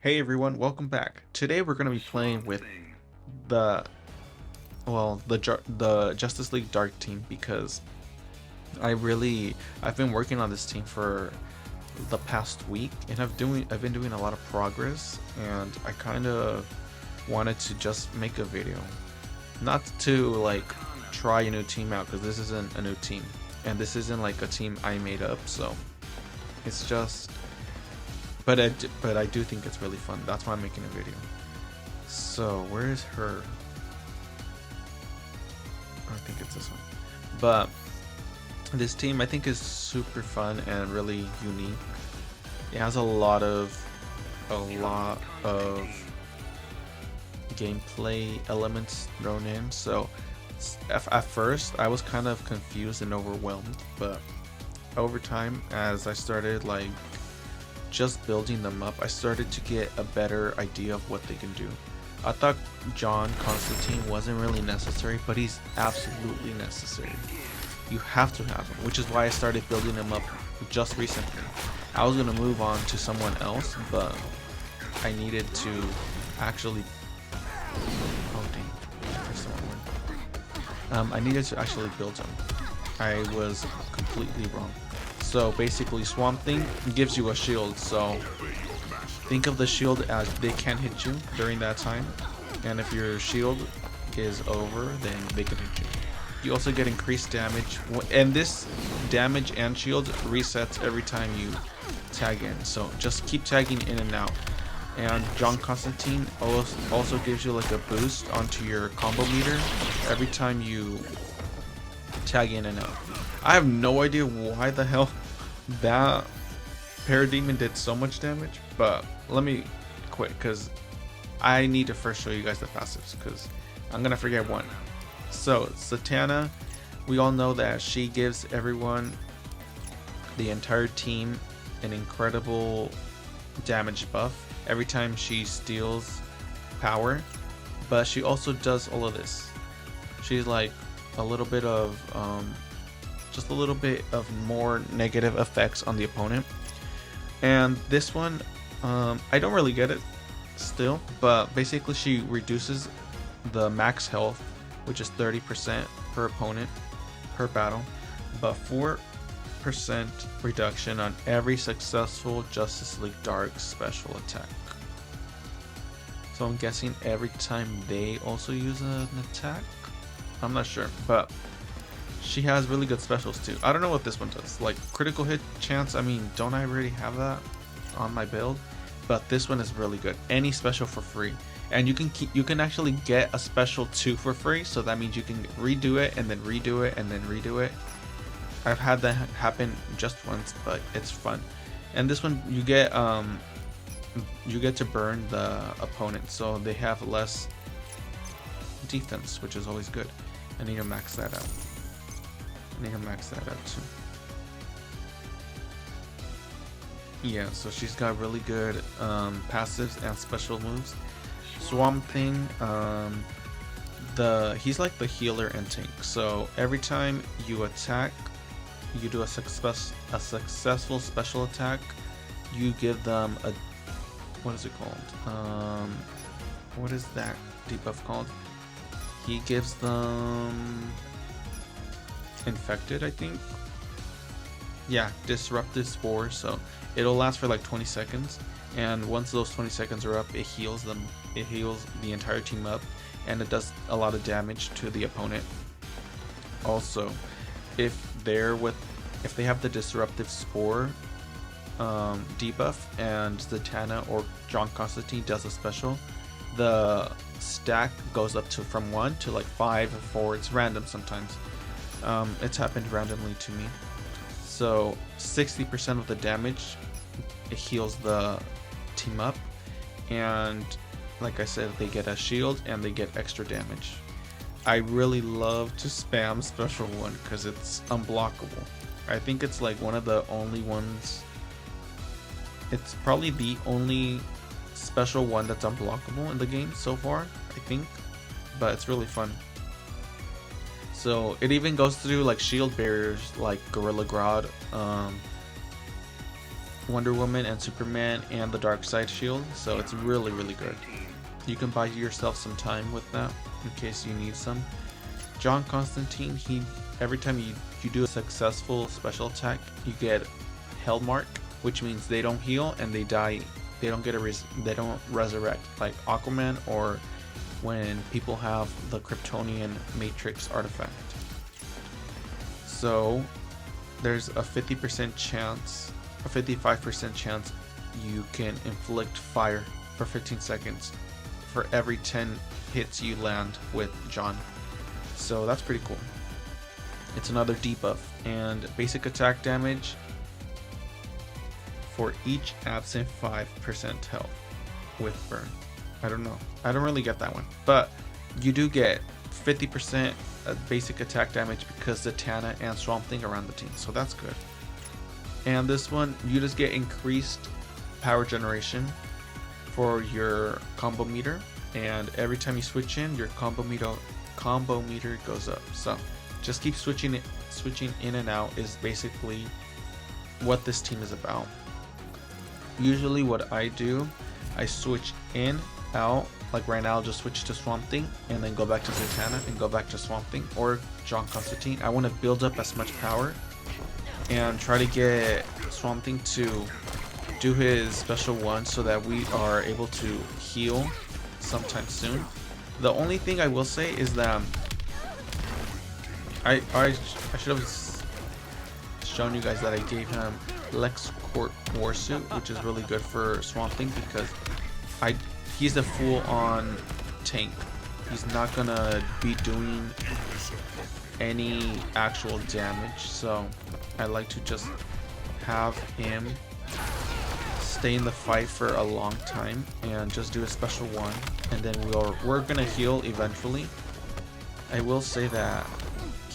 Hey everyone, welcome back. Today we're going to be playing with the the Justice League Dark team because I've been working on this team for the past week and I've been doing a lot of progress, and I kind of wanted to just make a video. Not to like try a new team out, because this isn't a new team and this isn't like a team I made up, so it's just but I do think it's really fun. That's why I'm making a video. So where is her? I think it's this one. But this team I think is super fun and really unique. It has a lot of gameplay elements thrown in. So at first I was kind of confused and overwhelmed, but over time, as I started like just building them up, I started to get a better idea of what they can do. I thought John Constantine wasn't really necessary, but he's absolutely necessary. You have to have him, which is why I started building him up just recently. I was going to move on to someone else, but I needed to actually... Oh dang. I needed to actually build him. I was completely wrong. So basically Swamp Thing gives you a shield, so think of the shield as they can't hit you during that time, and if your shield is over, then they can hit you. You also get increased damage, and this damage and shield resets every time you tag in, so just keep tagging in and out. And John Constantine also gives you like a boost onto your combo meter every time you tag in and out. I have no idea why the hell that Parademon did so much damage, but let me quit because I need to first show you guys the passives, because I'm gonna forget one. So Satana, we all know that she gives everyone, the entire team, an incredible damage buff every time she steals power, but she also does all of this. She's like a little bit of just a little bit of more negative effects on the opponent. And this one, I don't really get it still, but basically she reduces the max health, which is 30% per opponent per battle, but 4% reduction on every successful Justice League Dark special attack. So I'm guessing every time they also use an attack? I'm not sure, but she has really good specials too. I don't know what this one does. Like critical hit chance, I mean, don't I already have that on my build? But this one is really good. Any special for free. And you can actually get a special 2 for free, so that means you can redo it and then redo it and then redo it. I've had that happen just once, but it's fun. And this one you get to burn the opponent, so they have less defense, which is always good. I need to max that out. Too. Yeah, so she's got really good passives and special moves. Swamp Thing, he's like the healer and tank. So every time you attack, you do a successful special attack, you give them a, what is it called? What is that debuff called? He gives them infected, I think. Yeah, disruptive spore, so it'll last for like 20 seconds, and once those 20 seconds are up, it heals them. It heals the entire team up, and it does a lot of damage to the opponent. Also, if they have the disruptive spore debuff and Zatanna or John Constantine does a special, the stack goes up to from 1 to like 5 or 4. It's random sometimes. It's happened randomly to me. So 60% of the damage, it heals the team up, and like I said, they get a shield and they get extra damage. I really love to spam special 1 because it's unblockable. I think it's like one of the only ones, it's probably the only special 1 that's unblockable in the game so far, I think, but it's really fun. So it even goes through like shield barriers like Gorilla Grodd, Wonder Woman and Superman and the Dark Side shield, so it's really good. You can buy yourself some time with that in case you need some. John Constantine, every time you do a successful special attack, you get Hell Mark, which means they don't heal and they die. They don't resurrect like Aquaman or when people have the Kryptonian Matrix artifact. So there's a 50% chance, a 55% chance you can inflict fire for 15 seconds for every 10 hits you land with John. So that's pretty cool. It's another debuff, and basic attack damage for each absent 5% health with burn. I don't know. I don't really get that one, but you do get 50% basic attack damage because Zatanna and Swamp Thing are on the team, so that's good. And this one, you just get increased power generation for your combo meter, and every time you switch in, your combo meter goes up. So just keep switching in and out is basically what this team is about. Usually what I do, I switch in, out. Like right now, I'll just switch to Swamp Thing and then go back to Zatanna and go back to Swamp Thing or John Constantine. I want to build up as much power and try to get Swamp Thing to do his special one so that we are able to heal sometime soon. The only thing I will say is that I should have shown you guys that I gave him LexCorp Warsuit, which is really good for Swamp Thing because he's a full-on tank. He's not gonna be doing any actual damage, so I like to just have him stay in the fight for a long time and just do a special one, and then we're gonna heal eventually. I will say that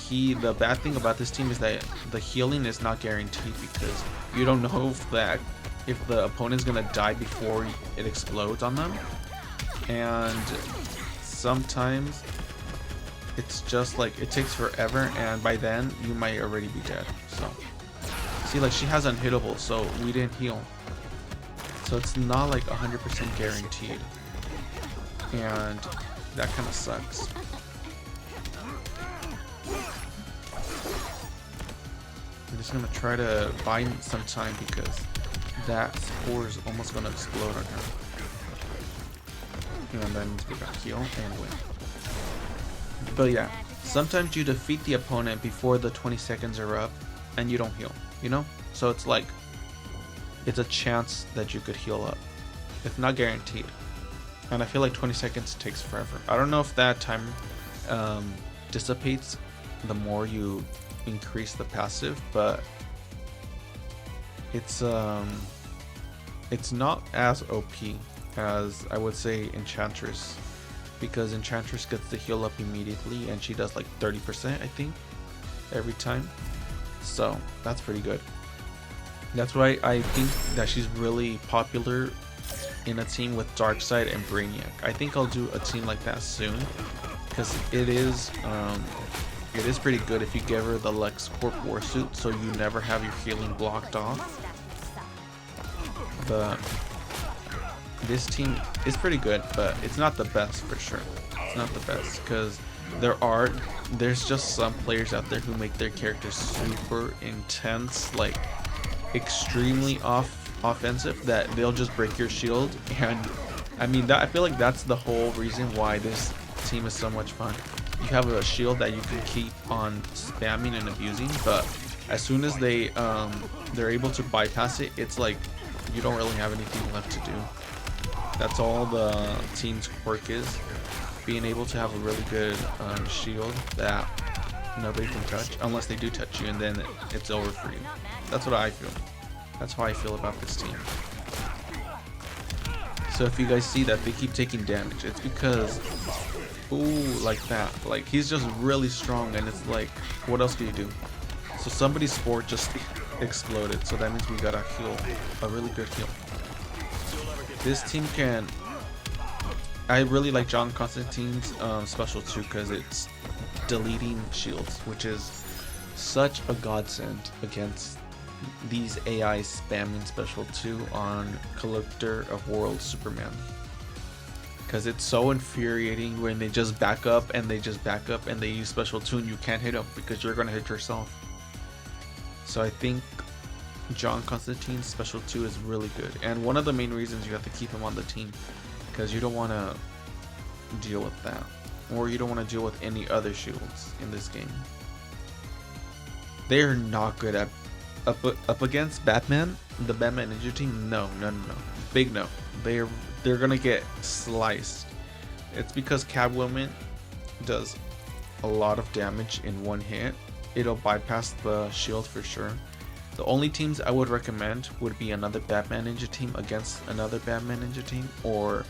the bad thing about this team is that the healing is not guaranteed because you don't know if the opponent's gonna die before it explodes on them, and sometimes it's just like it takes forever, and by then you might already be dead. So see, like she has unhittable, so we didn't heal, so it's not like 100% guaranteed, and that kind of sucks. I'm just gonna try to buy some time because that spore is almost gonna explode on her. And then we got heal and win. But yeah, sometimes you defeat the opponent before the 20 seconds are up and you don't heal, you know? So it's like, it's a chance that you could heal up. It's not guaranteed. And I feel like 20 seconds takes forever. I don't know if that time dissipates the more you increase the passive, but it's not as OP as I would say Enchantress, because Enchantress gets the heal up immediately and she does like 30% I think every time, so that's pretty good. That's why I think that she's really popular in a team with Darkseid and Brainiac. I think I'll do a team like that soon because it is pretty good if you give her the LexCorp Warsuit, so you never have your healing blocked off. But this team is pretty good, but it's not the best for sure. It's not the best because there's just some players out there who make their characters super intense, like extremely offensive, that they'll just break your shield. And I mean, I feel like that's the whole reason why this team is so much fun. You have a shield that you can keep on spamming and abusing, but as soon as they're able to bypass it, it's like you don't really have anything left to do. That's all the team's quirk is, being able to have a really good shield that nobody can touch unless they do touch you, and then it's over for you. That's what I feel. That's how I feel about this team. So if you guys see that they keep taking damage, it's because, ooh, like that. Like, he's just really strong, and it's like, what else do you do? So somebody's sport just exploded, so that means we got a heal, a really good heal. This team can... I really like John Constantine's special too, because it's deleting shields, which is such a godsend against these AI spamming special 2 on Collector of Worlds Superman. Because it's so infuriating when they just back up and they use special 2 and you can't hit them because you're going to hit yourself. So I think John Constantine's special 2 is really good. And one of the main reasons you have to keep him on the team, because you don't want to deal with that. Or you don't want to deal with any other shields in this game. They're not good at up against Batman, the Batman Ninja team. No. Big no. They're gonna get sliced. It's because Catwoman does a lot of damage in one hit. It'll bypass the shield for sure. The only teams I would recommend would be another Batman Ninja team against another Batman Ninja team, or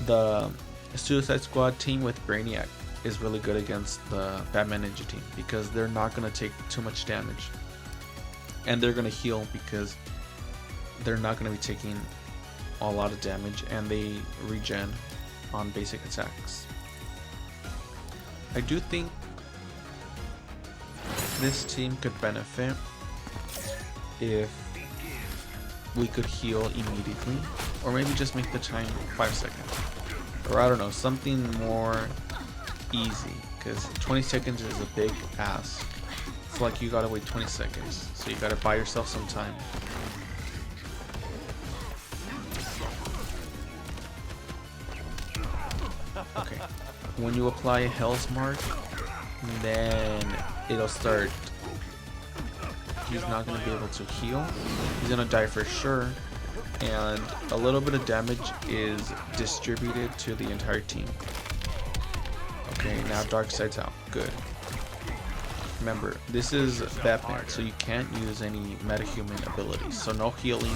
the Suicide Squad team with Brainiac is really good against the Batman Ninja team because they're not gonna take too much damage. And they're gonna heal because they're not gonna be taking a lot of damage, and they regen on basic attacks. I do think this team could benefit if we could heal immediately, or maybe just make the time 5 seconds, or I don't know, something more easy, because 20 seconds is a big ask. It's like you gotta wait 20 seconds, so you gotta buy yourself some time. Okay, when you apply a Hell's Mark, then it'll start. He's not going to be able to heal. He's going to die for sure. And a little bit of damage is distributed to the entire team. Okay, now Darkseid's out. Good. Remember, this is Batman, so you can't use any metahuman abilities. So no healing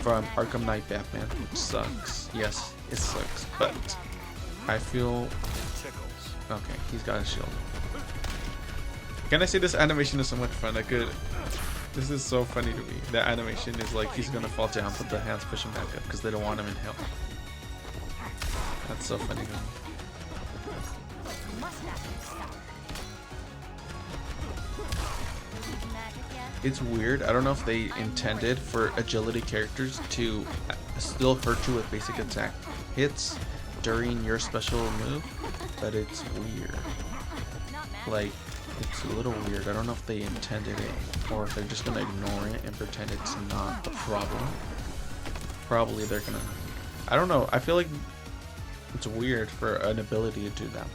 from Arkham Knight Batman, which sucks. Yes, it sucks, but I feel... Okay, he's got a shield. Can I say this animation is so much fun? This is so funny to me. The animation is like he's gonna fall down, but the hands push him back up because they don't want him in hell. That's so funny to me. It's weird. I don't know if they intended for agility characters to still hurt you with basic attack hits during your special move, but it's weird. Like, it's a little weird. I don't know if they intended it or if they're just gonna ignore it and pretend it's not a problem. Probably they're gonna... I don't know. I feel like it's weird for an ability to do that.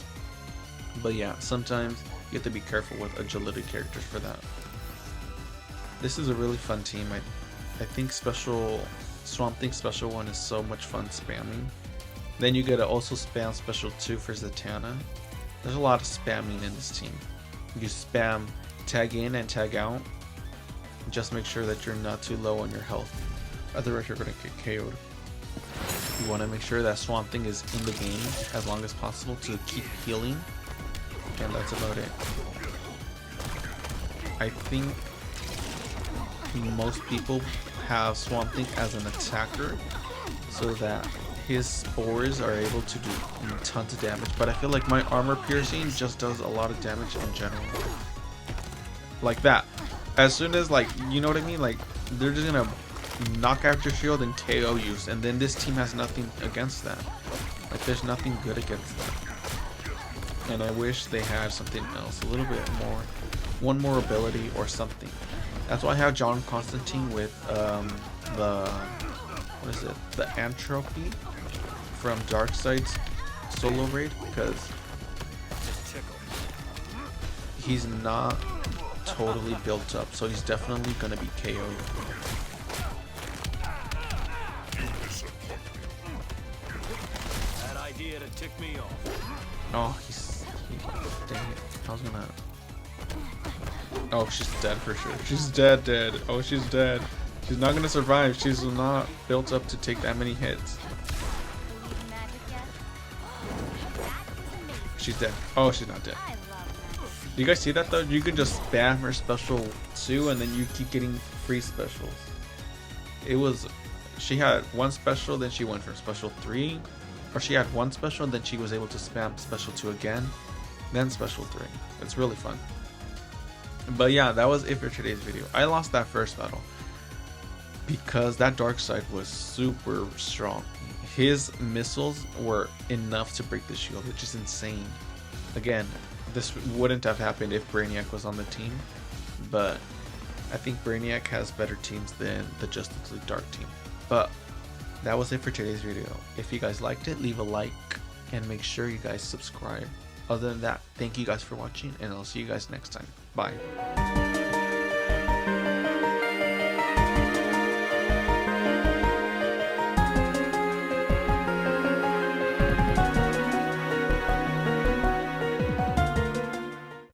But yeah, sometimes you have to be careful with agility characters for that. This is a really fun team. I think Swamp Thing Special 1 is so much fun spamming. Then you gotta also spam Special 2 for Zatanna. There's a lot of spamming in this team. You spam tag in and tag out. Just make sure that you're not too low on your health. Otherwise you're gonna get KO'd. You wanna make sure that Swamp Thing is in the game as long as possible to keep healing. And that's about it. I think most people have Swamp Thing as an attacker so that his spores are able to do tons of damage, but I feel like my armor piercing just does a lot of damage in general. Like that. As soon as, like, you know what I mean? Like, they're just gonna knock out your shield and KO you, and then this team has nothing against that. Like, there's nothing good against that. And I wish they had something else, a little bit more, one more ability or something. That's why I have John Constantine with what is it? The Entropy from Darkseid's solo raid, because he's not totally built up, so he's definitely gonna be KO'd. That idea to tick me off. Oh, dang it. I was gonna... Oh, she's dead for sure. She's dead. Oh, she's dead. She's not gonna survive. She's not built up to take that many hits. She's dead. Oh, she's not dead. Do you guys see that though? You can just spam her special 2 and then you keep getting free specials. It was... She had one special, then she went for special 3. Or she had one special, then she was able to spam special 2 again. Then special 3. It's really fun. But yeah, that was it for today's video. I lost that first battle because that dark side was super strong. His missiles were enough to break the shield, which is insane. Again, this wouldn't have happened if Brainiac was on the team, but I think Brainiac has better teams than the Justice League Dark team. But that was it for today's video. If you guys liked it, leave a like and make sure you guys subscribe. Other than that, thank you guys for watching, and I'll see you guys next time. Bye.